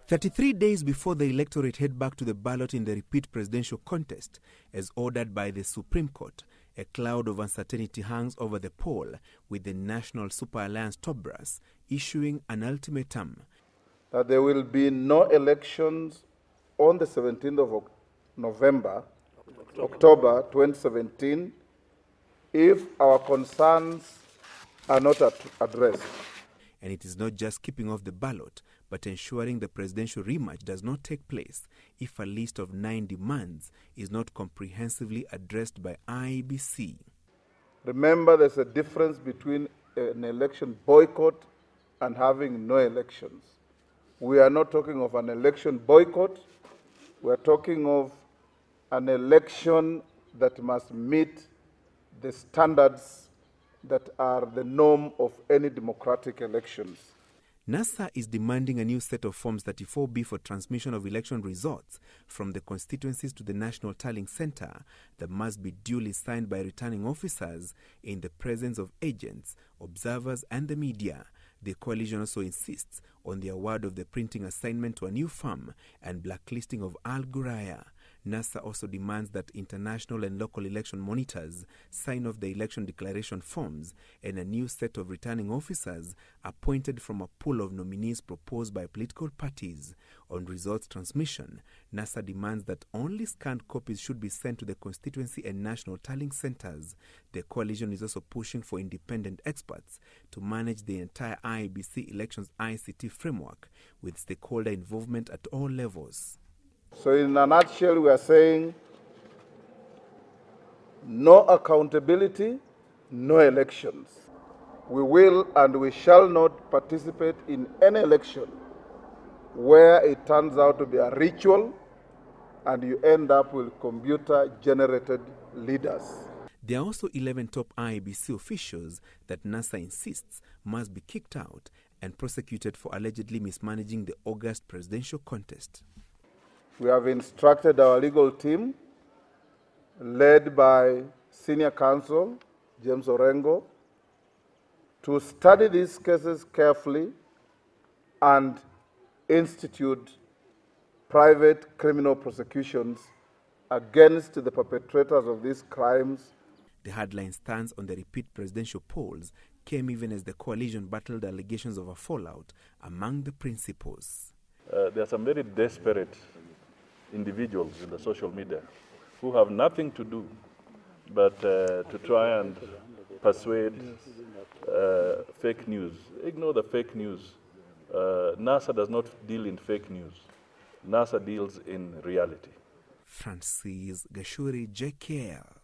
33 days before the electorate head back to the ballot in the repeat presidential contest, as ordered by the Supreme Court, a cloud of uncertainty hangs over the poll, with the National Super Alliance top brass issuing an ultimatum. That there will be no elections on the 17th of October 2017 if our concerns are not addressed. And it is not just keeping off the ballot, but ensuring the presidential rematch does not take place if a list of 9 demands is not comprehensively addressed by IEBC. Remember, there's a difference between an election boycott and having no elections. We are not talking of an election boycott. We are talking of an election that must meet the standards that are the norm of any democratic elections. NASA is demanding a new set of Forms 34B for transmission of election results from the constituencies to the National Tallying Center that must be duly signed by returning officers in the presence of agents, observers, and the media. The coalition also insists on the award of the printing assignment to a new firm and blacklisting of Al Ghuraya. NASA also demands that international and local election monitors sign off the election declaration forms and a new set of returning officers appointed from a pool of nominees proposed by political parties. On results transmission, NASA demands that only scanned copies should be sent to the constituency and national tallying centers. The coalition is also pushing for independent experts to manage the entire IEBC elections ICT framework with stakeholder involvement at all levels. So in a nutshell, we are saying no accountability, no elections. We will and we shall not participate in any election where it turns out to be a ritual and you end up with computer-generated leaders. There are also 11 top IEBC officials that NASA insists must be kicked out and prosecuted for allegedly mismanaging the August presidential contest. We have instructed our legal team, led by Senior Counsel James Orengo, to study these cases carefully and institute private criminal prosecutions against the perpetrators of these crimes. The hardline stance on the repeat presidential polls came even as the coalition battled allegations of a fallout among the principals. There are some very desperate individuals in the social media who have nothing to do but to try and persuade fake news. Ignore the fake news. NASA does not deal in fake news. NASA deals in reality. Francis Gashuri, JKL.